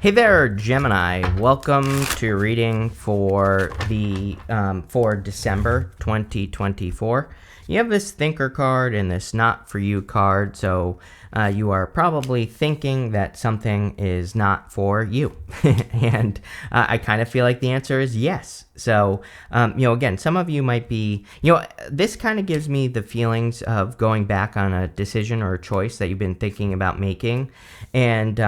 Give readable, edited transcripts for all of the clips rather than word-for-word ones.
Hey there, Gemini. Welcome to your reading for the for December 2024. You have this thinker card and this not for you card, so you are probably thinking that something is not for you. And I kind of feel like the answer is yes. So, again, some of you might be, this kind of gives me the feelings of going back on a decision or a choice that you've been thinking about making. And,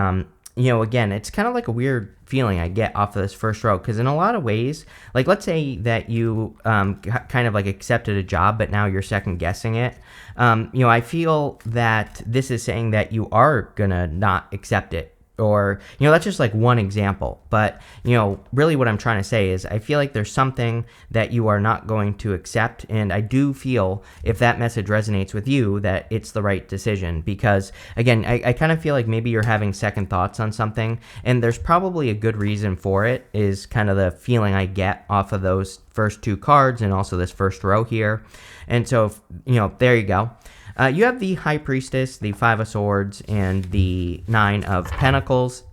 again, it's kind of like a weird feeling I get off of this first row, because in a lot of ways, like let's say that you kind of like accepted a job, but now you're second guessing it. I feel that this is saying that you are gonna not accept it. Or, that's just like one example. But, really what I'm trying to say is I feel like there's something that you are not going to accept. And I do feel, if that message resonates with you, that it's the right decision. Because, again, I kind of feel like maybe you're having second thoughts on something. And there's probably a good reason for it, is kind of the feeling I get off of those first two cards and also this first row here. And so, there you go. You have the High Priestess, the Five of Swords, and the Nine of Pentacles.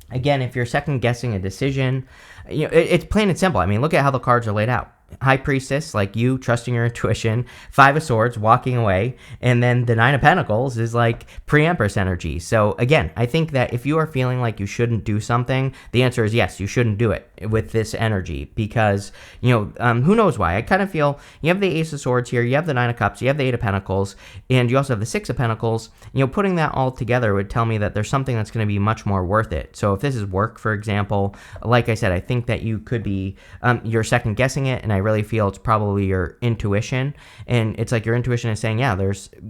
Again, if you're second guessing a decision, it's plain and simple. I mean, look at how the cards are laid out. High Priestess, like you trusting your intuition. Five of Swords, walking away. And then the Nine of Pentacles is like pre-Empress energy. So again, I think that if you are feeling like you shouldn't do something, the answer is yes, you shouldn't do it with this energy. Because, who knows why? I kind of feel you have the Ace of Swords here, you have the Nine of Cups, you have the Eight of Pentacles, and you also have the Six of Pentacles. Putting that all together would tell me that there's something that's going to be much more worth it. So if this is work, for example, like I said, I think that you could be, you're second guessing it, and I really feel it's probably your intuition. And it's like your intuition is saying, yeah,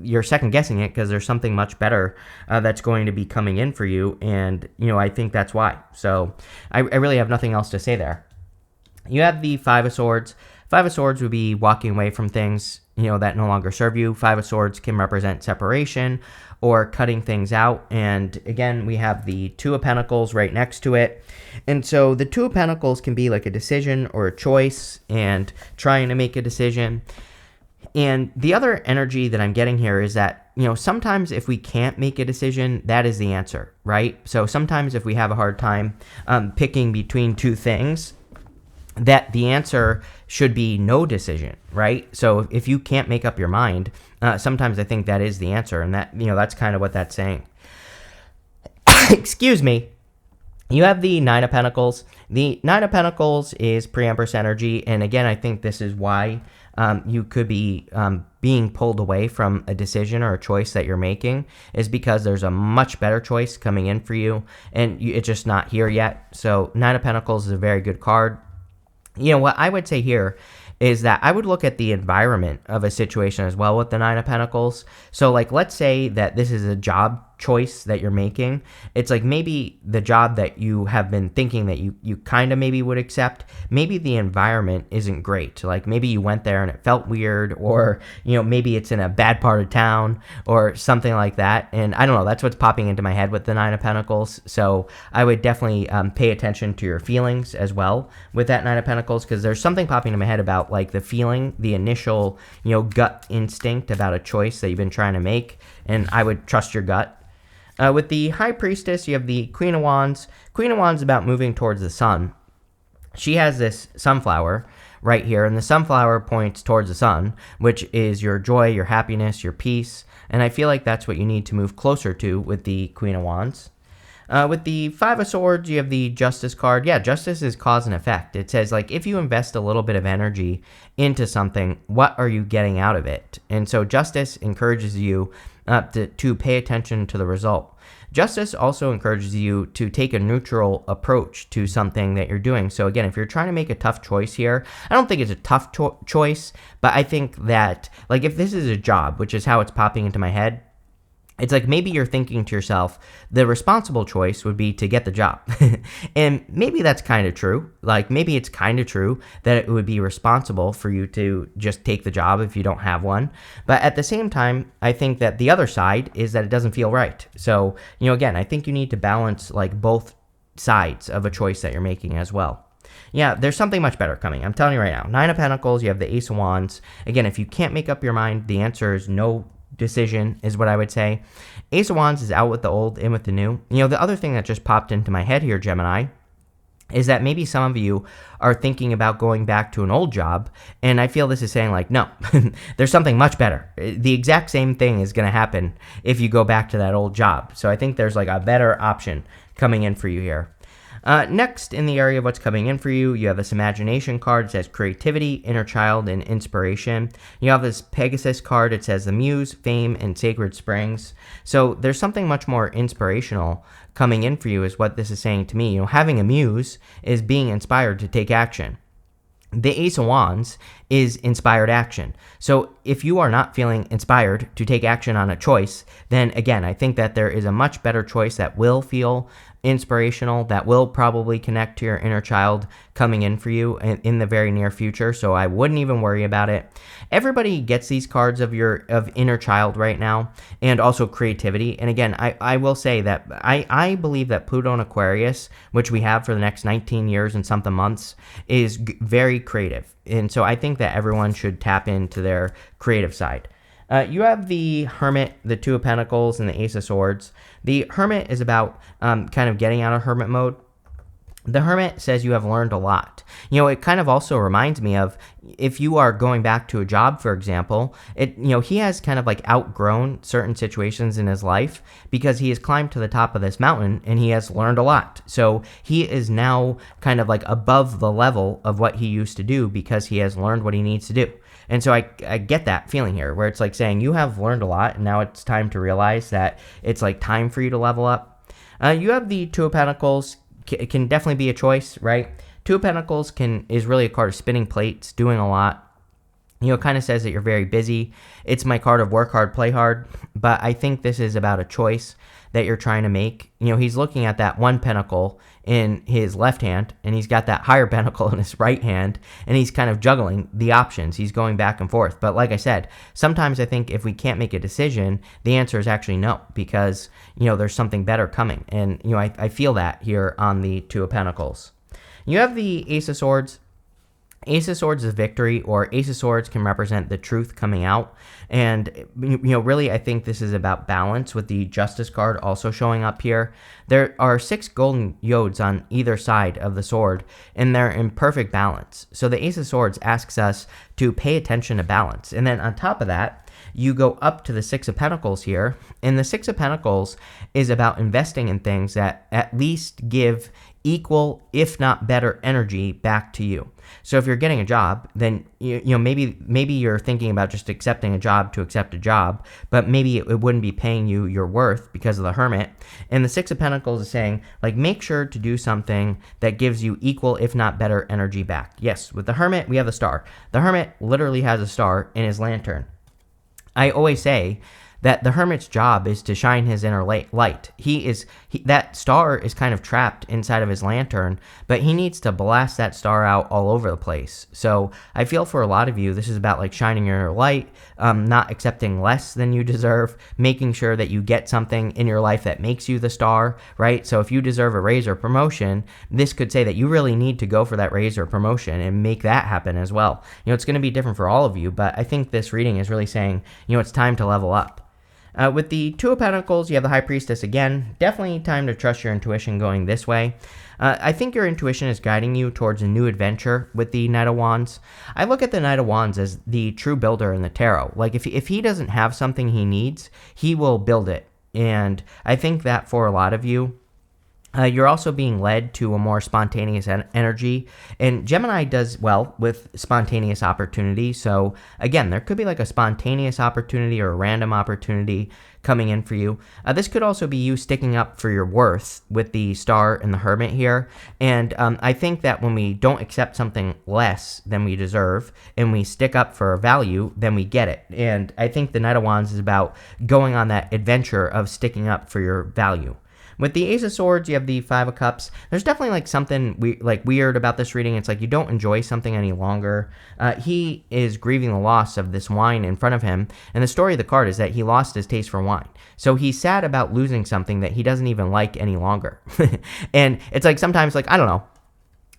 you're second guessing it because there's something much better that's going to be coming in for you. And, I think that's why. So I really have nothing else to say there. You have the Five of Swords. Five of Swords would be walking away from things, that no longer serve you. Five of Swords can represent separation or cutting things out. And again, we have the Two of Pentacles right next to it. And so the Two of Pentacles can be like a decision or a choice and trying to make a decision. And the other energy that I'm getting here is that, sometimes if we can't make a decision, that is the answer, right? So sometimes if we have a hard time picking between two things, that the answer should be no decision, right? So if you can't make up your mind, sometimes I think that is the answer. And that, that's kind of what that's saying. Excuse me. You have the Nine of Pentacles. The Nine of Pentacles is pre-Empress energy. And again, I think this is why you could be being pulled away from a decision or a choice that you're making, is because there's a much better choice coming in for you. And it's just not here yet. So Nine of Pentacles is a very good card. What I would say here is that I would look at the environment of a situation as well with the Nine of Pentacles. So like, let's say that this is a job choice that you're making. It's like maybe the job that you have been thinking that you kind of maybe would accept, maybe the environment isn't great. Like maybe you went there and it felt weird, or, maybe it's in a bad part of town or something like that. And I don't know, that's what's popping into my head with the Nine of Pentacles. So I would definitely pay attention to your feelings as well with that Nine of Pentacles, because there's something popping in my head about like the feeling, the initial, gut instinct about a choice that you've been trying to make. And I would trust your gut. With the High Priestess, you have the Queen of Wands. Queen of Wands is about moving towards the sun. She has this sunflower right here, and the sunflower points towards the sun, which is your joy, your happiness, your peace. And I feel like that's what you need to move closer to with the Queen of Wands. With the Five of Swords, you have the Justice card. Yeah, Justice is cause and effect. It says, like, if you invest a little bit of energy into something, what are you getting out of it? And so Justice encourages you to pay attention to the result. Justice also encourages you to take a neutral approach to something that you're doing. So again, if you're trying to make a tough choice here, I don't think it's a tough choice, but I think that, like, if this is a job, which is how it's popping into my head, it's like maybe you're thinking to yourself, the responsible choice would be to get the job. And maybe that's kind of true. Like maybe it's kind of true that it would be responsible for you to just take the job if you don't have one. But at the same time, I think that the other side is that it doesn't feel right. So, again, I think you need to balance like both sides of a choice that you're making as well. Yeah, there's something much better coming. I'm telling you right now. Nine of Pentacles, you have the Ace of Wands. Again, if you can't make up your mind, the answer is no decision is what I would say. Ace of Wands is out with the old, in with the new. The other thing that just popped into my head here, Gemini, is that maybe some of you are thinking about going back to an old job, and I feel this is saying like, no, there's something much better. The exact same thing is going to happen if you go back to that old job. So I think there's like a better option coming in for you here. Next, in the area of what's coming in for you, you have this imagination card. It says creativity, inner child, and inspiration. You have this Pegasus card. It says the muse, fame, and sacred springs. So there's something much more inspirational coming in for you is what this is saying to me. Having a muse is being inspired to take action. The Ace of Wands is inspired action. So if you are not feeling inspired to take action on a choice, then again, I think that there is a much better choice that will feel inspirational, that will probably connect to your inner child coming in for you in the very near future. So I wouldn't even worry about it. Everybody gets these cards of inner child right now, and also creativity. And again, I will say that I believe that Pluto and Aquarius, which we have for the next 19 years and something months, is very creative. And so I think that everyone should tap into their creative side. You have the Hermit, the Two of Pentacles, and the Ace of Swords. The Hermit is about kind of getting out of hermit mode. The Hermit says you have learned a lot. It kind of also reminds me of if you are going back to a job, for example, he has kind of like outgrown certain situations in his life because he has climbed to the top of this mountain and he has learned a lot. So he is now kind of like above the level of what he used to do because he has learned what he needs to do. And so I get that feeling here where it's like saying you have learned a lot and now it's time to realize that it's like time for you to level up. You have the Two of Pentacles. It can definitely be a choice, right? Two of Pentacles is really a card of spinning plates, doing a lot. It kind of says that you're very busy. It's my card of work hard, play hard. But I think this is about a choice that you're trying to make. He's looking at that one pentacle in his left hand, and he's got that higher pentacle in his right hand, and he's kind of juggling the options. He's going back and forth. But like I said, sometimes I think if we can't make a decision, the answer is actually no, because, there's something better coming. And, I feel that here on the Two of Pentacles. You have the Ace of Swords. Ace of Swords is victory, or Ace of Swords can represent the truth coming out. And, really, I think this is about balance with the Justice card also showing up here. There are 6 golden yods on either side of the sword, and they're in perfect balance. So the Ace of Swords asks us to pay attention to balance. And then on top of that, you go up to the Six of Pentacles here, and the Six of Pentacles is about investing in things that at least give equal, if not better, energy back to you. So if you're getting a job, then maybe you're thinking about just accepting a job to accept a job, but maybe it wouldn't be paying you your worth because of the Hermit. And the Six of Pentacles is saying, like, make sure to do something that gives you equal, if not better, energy back. Yes, with the Hermit, we have the star. The Hermit literally has a star in his lantern. I always say that the Hermit's job is to shine his inner light. That star is kind of trapped inside of his lantern, but he needs to blast that star out all over the place. So I feel for a lot of you, this is about like shining your inner light, not accepting less than you deserve, making sure that you get something in your life that makes you the star, right? So if you deserve a raise or promotion, this could say that you really need to go for that raise or promotion and make that happen as well. It's going to be different for all of you, but I think this reading is really saying, it's time to level up. With the Two of Pentacles, you have the High Priestess again. Definitely time to trust your intuition going this way. I think your intuition is guiding you towards a new adventure with the Knight of Wands. I look at the Knight of Wands as the true builder in the tarot. Like, if he doesn't have something he needs, he will build it. And I think that for a lot of you, you're also being led to a more spontaneous energy, and Gemini does well with spontaneous opportunity. So again, there could be like a spontaneous opportunity or a random opportunity coming in for you. This could also be you sticking up for your worth with the Star and the Hermit here. And I think that when we don't accept something less than we deserve and we stick up for a value, then we get it. And I think the Knight of Wands is about going on that adventure of sticking up for your value. With the Ace of Swords, you have the Five of Cups. There's definitely like something weird about this reading. It's like you don't enjoy something any longer. He is grieving the loss of this wine in front of him. And the story of the card is that he lost his taste for wine. So he's sad about losing something that he doesn't even like any longer. And it's like sometimes, like, I don't know.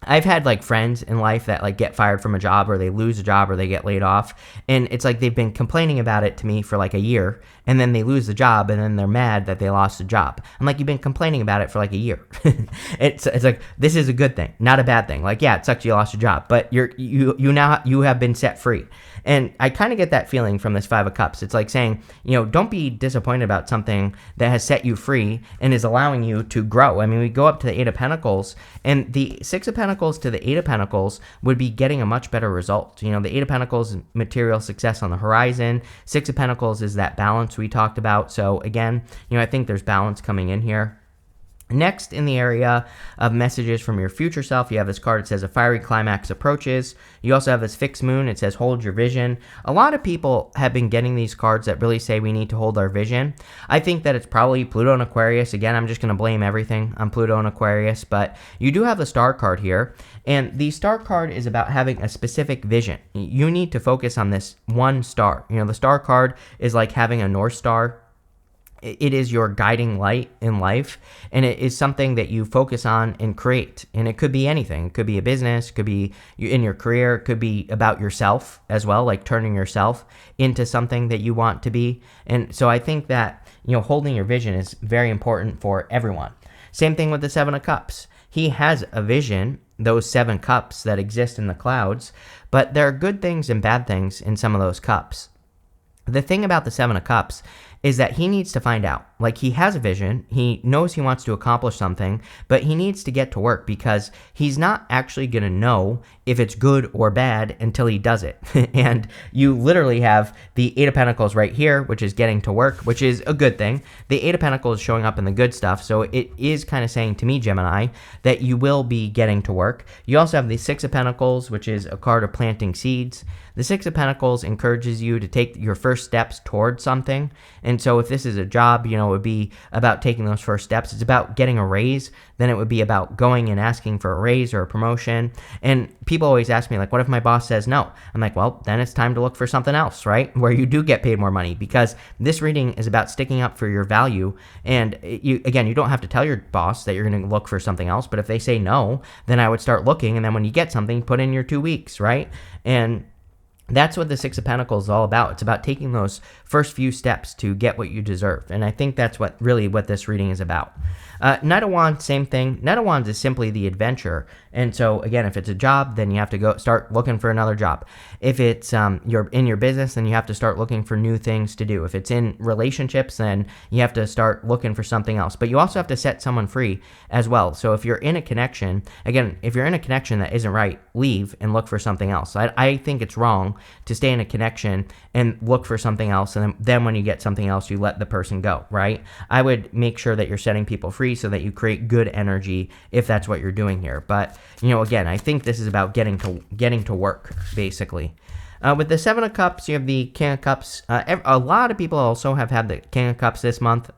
I've had like friends in life that like get fired from a job, or they lose a job, or they get laid off, and it's like they've been complaining about it to me for like a year, and then they lose the job, and then they're mad that they lost the job. I'm like, you've been complaining about it for like a year. It's like, this is a good thing, not a bad thing. Like, yeah, it sucks you lost your job, but you have been set free. And I kind of get that feeling from this Five of Cups. It's like saying, don't be disappointed about something that has set you free and is allowing you to grow. I mean, we go up to the Eight of Pentacles, and the Six of Pentacles to the Eight of Pentacles would be getting a much better result. The Eight of Pentacles is material success on the horizon. Six of Pentacles is that balance we talked about. So again, I think there's balance coming in here. Next, in the area of messages from your future self, you have this card. It says a fiery climax approaches. You also have this fixed moon. It says hold your vision. A lot of people have been getting these cards that really say we need to hold our vision. I think that it's probably Pluto and Aquarius. Again, I'm just going to blame everything on Pluto and Aquarius, but you do have the star card here. And the star card is about having a specific vision. You need to focus on this one star. The star card is like having a North Star. It is your guiding light in life, and it is something that you focus on and create. And it could be anything. It could be a business, it could be in your career, it could be about yourself as well, like turning yourself into something that you want to be. And so I think that, holding your vision is very important for everyone. Same thing with the Seven of Cups. He has a vision, those 7 cups that exist in the clouds, but there are good things and bad things in some of those cups. The thing about the Seven of Cups is that he needs to find out. Like, he has a vision, he knows he wants to accomplish something, but he needs to get to work, because he's not actually going to know if it's good or bad until he does it. And you literally have the Eight of Pentacles right here, which is getting to work, which is a good thing. The Eight of Pentacles is showing up in the good stuff, so it is kind of saying to me, Gemini, that you will be getting to work. You also have the Six of Pentacles, which is a card of planting seeds. The Six of Pentacles encourages you to take your first steps towards something. And so if this is a job, it would be about taking those first steps. It's about getting a raise. Then it would be about going and asking for a raise or a promotion. And people always ask me, like, what if my boss says no? I'm like, well, then it's time to look for something else, right? Where you do get paid more money, because this reading is about sticking up for your value. And you don't have to tell your boss that you're going to look for something else. But if they say no, then I would start looking. And then when you get something, put in your 2 weeks, right? And that's what the Six of Pentacles is all about. It's about taking those first few steps to get what you deserve. And I think that's what this reading is about. Knight of Wands, same thing. Knight of Wands is simply the adventure. And so, again, if it's a job, then you have to go start looking for another job. If it's you're in your business, then you have to start looking for new things to do. If it's in relationships, then you have to start looking for something else. But you also have to set someone free as well. So if you're in a connection, again, if you're in a connection that isn't right, leave and look for something else. I think it's wrong to stay in a connection and look for something else, and then when you get something else, you let the person go, right? I would make sure that you're setting people free so that you create good energy if that's what you're doing here. But, again, I think this is about getting to work, basically. With the Seven of Cups, you have the King of Cups. A lot of people also have had the King of Cups this month.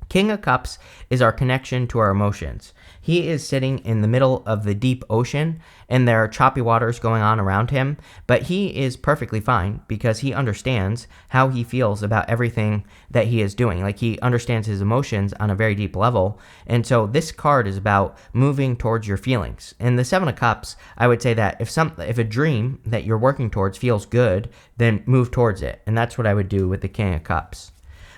King of Cups is our connection to our emotions. He is sitting in the middle of the deep ocean, and there are choppy waters going on around him, but he is perfectly fine because he understands how he feels about everything that he is doing. Like, he understands his emotions on a very deep level, and so this card is about moving towards your feelings. And the Seven of Cups, I would say that if a dream that you're working towards feels good, then move towards it, and that's what I would do with the King of Cups.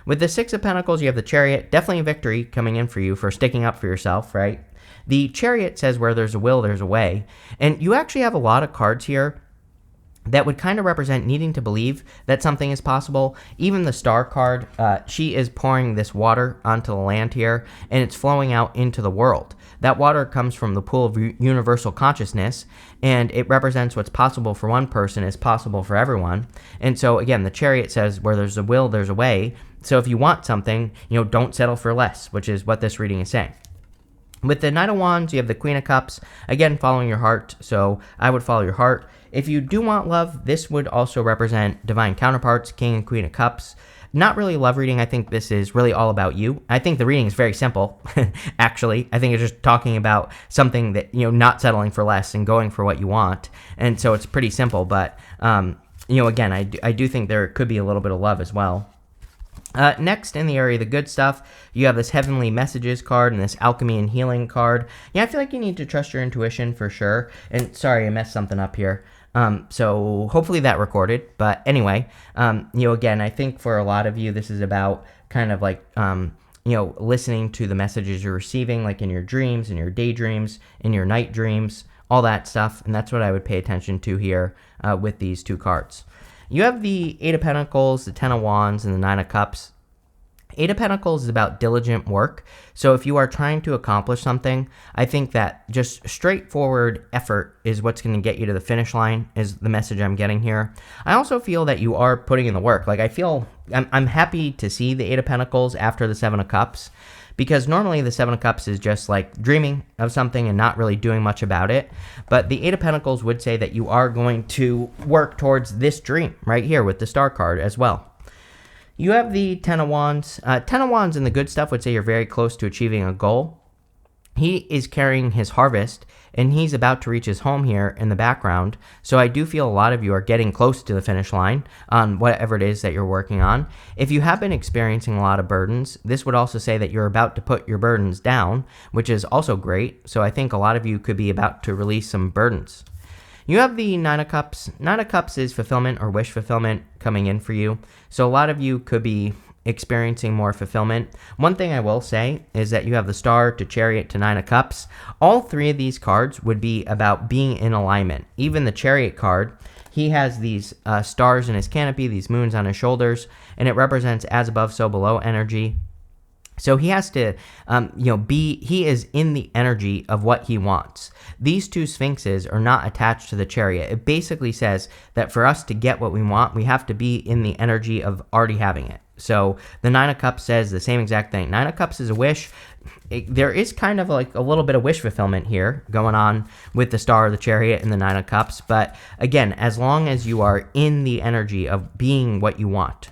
With the Six of Pentacles, you have the Chariot. Definitely a victory coming in for you for sticking up for yourself, right? The Chariot says where there's a will, there's a way. And you actually have a lot of cards here that would kind of represent needing to believe that something is possible. Even the Star card, she is pouring this water onto the land here, and it's flowing out into the world. That water comes from the pool of universal consciousness, and it represents what's possible for one person is possible for everyone. And so, again, the Chariot says where there's a will, there's a way. So if you want something, don't settle for less, which is what this reading is saying. With the Knight of Wands, you have the Queen of Cups. Again, following your heart, so I would follow your heart. If you do want love, this would also represent divine counterparts, King and Queen of Cups. Not really love reading. I think this is really all about you. I think the reading is very simple, actually. I think it's just talking about something that, not settling for less and going for what you want. And so it's pretty simple, but, again, I do think there could be a little bit of love as well. Next, in the area of the good stuff, you have this Heavenly Messages card and this Alchemy and Healing card. Yeah, I feel like you need to trust your intuition for sure. And sorry, I messed something up here. So hopefully that recorded. But anyway, again, I think for a lot of you, this is about kind of like, listening to the messages you're receiving, like in your dreams, in your daydreams, in your night dreams, all that stuff. And that's what I would pay attention to here with these two cards. You have the Eight of Pentacles, the Ten of Wands, and the Nine of Cups. Eight of Pentacles is about diligent work. So if you are trying to accomplish something, I think that just straightforward effort is what's going to get you to the finish line, is the message I'm getting here. I also feel that you are putting in the work. Like I'm happy to see the Eight of Pentacles after the Seven of Cups, because normally the Seven of Cups is just like dreaming of something and not really doing much about it. But the Eight of Pentacles would say that you are going to work towards this dream right here with the Star card as well. You have the Ten of Wands. Ten of Wands in the good stuff would say you're very close to achieving a goal. He is carrying his harvest, and he's about to reach his home here in the background. So I do feel a lot of you are getting close to the finish line on whatever it is that you're working on. If you have been experiencing a lot of burdens, this would also say that you're about to put your burdens down, which is also great. So I think a lot of you could be about to release some burdens. You have the Nine of Cups. Nine of Cups is fulfillment or wish fulfillment coming in for you. So a lot of you could be experiencing more fulfillment. One thing I will say is that you have the Star to Chariot to Nine of Cups. All three of these cards would be about being in alignment. Even the Chariot card, he has these stars in his canopy, these moons on his shoulders, and it represents as above, so below energy. So he has to, he is in the energy of what he wants. These two sphinxes are not attached to the Chariot. It basically says that for us to get what we want, we have to be in the energy of already having it. So the Nine of Cups says the same exact thing. Nine of Cups is a wish. There is kind of like a little bit of wish fulfillment here going on with the Star, the Chariot, and the Nine of Cups. But again, as long as you are in the energy of being what you want.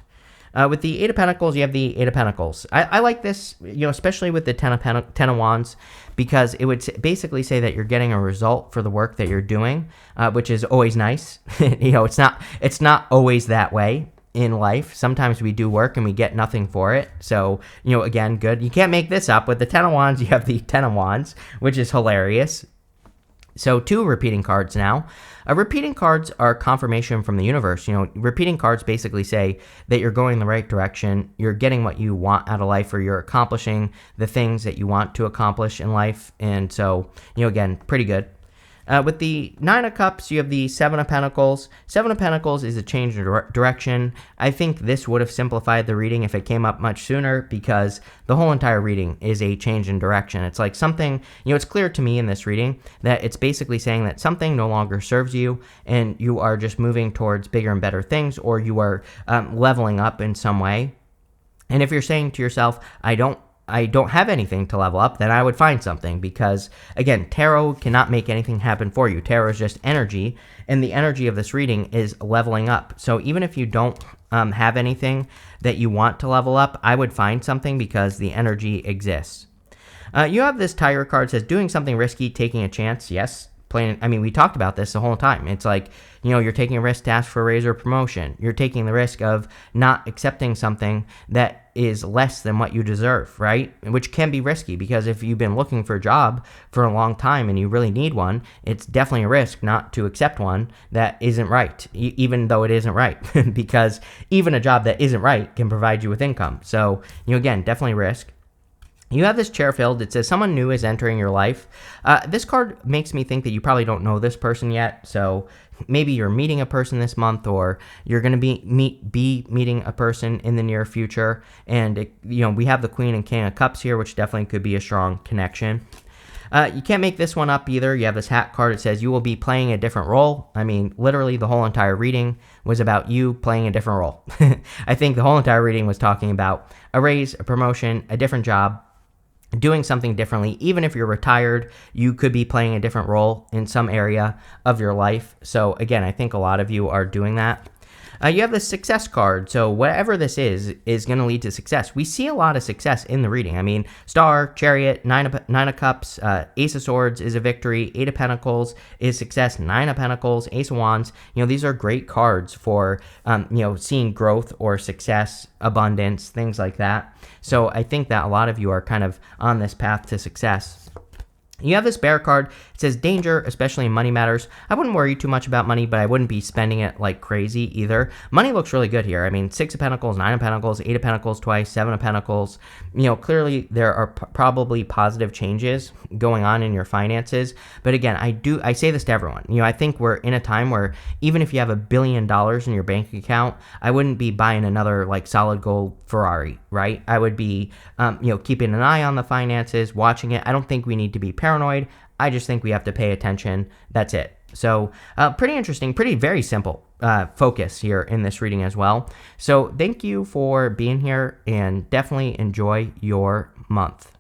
With the Eight of Pentacles, you have the Eight of Pentacles. I like this, especially with the Ten of Wands, because it would basically say that you're getting a result for the work that you're doing, which is always nice. It's not always that way in life. Sometimes we do work and we get nothing for it. So, again, good. You can't make this up. With the Ten of Wands, you have the Ten of Wands, which is hilarious. So 2 repeating cards now. Repeating cards are confirmation from the universe. Repeating cards basically say that you're going in the right direction, you're getting what you want out of life, or you're accomplishing the things that you want to accomplish in life. And so, again, pretty good. With the Nine of Cups, you have the Seven of Pentacles. Seven of Pentacles is a change in direction. I think this would have simplified the reading if it came up much sooner, because the whole entire reading is a change in direction. It's like something, it's clear to me in this reading that it's basically saying that something no longer serves you and you are just moving towards bigger and better things, or you are leveling up in some way. And if you're saying to yourself, I don't have anything to level up, then I would find something, because again, tarot cannot make anything happen for you. Tarot is just energy, and the energy of this reading is leveling up. So even if you don't have anything that you want to level up, I would find something, because the energy exists. You have this Tiger card. It says doing something risky, taking a chance. Yes. We talked about this the whole time. It's like, you're taking a risk to ask for a raise or promotion. You're taking the risk of not accepting something that is less than what you deserve, right? Which can be risky, because if you've been looking for a job for a long time and you really need one, it's definitely a risk not to accept one that isn't right, even though it isn't right, because even a job that isn't right can provide you with income. So, again, definitely risk. You have this chair filled. It says someone new is entering your life. This card makes me think that you probably don't know this person yet. So maybe you're meeting a person this month, or you're going to be meeting a person in the near future. And we have the Queen and King of Cups here, which definitely could be a strong connection. You can't make this one up either. You have this hat card. It says you will be playing a different role. Literally the whole entire reading was about you playing a different role. I think the whole entire reading was talking about a raise, a promotion, a different job, doing something differently. Even if you're retired, you could be playing a different role in some area of your life. So again, I think a lot of you are doing that. You have the success card. So whatever this is going to lead to success. We see a lot of success in the reading. I mean, Star, Chariot, Nine of Cups, Ace of Swords is a victory. Eight of Pentacles is success. Nine of Pentacles, Ace of Wands. These are great cards for, seeing growth or success, abundance, things like that. So I think that a lot of you are kind of on this path to success. You have this bear card. It says danger, especially in money matters. I wouldn't worry too much about money, but I wouldn't be spending it like crazy either. Money looks really good here. I mean, Six of Pentacles, Nine of Pentacles, Eight of Pentacles twice, Seven of Pentacles. Clearly there are probably positive changes going on in your finances. But again, I say this to everyone. I think we're in a time where even if you have $1 billion in your bank account, I wouldn't be buying another like solid gold Ferrari, right? I would be, keeping an eye on the finances, watching it. I don't think we need to be paranoid. I just think we have to pay attention. That's it. So pretty interesting, very simple focus here in this reading as well. So thank you for being here and definitely enjoy your month.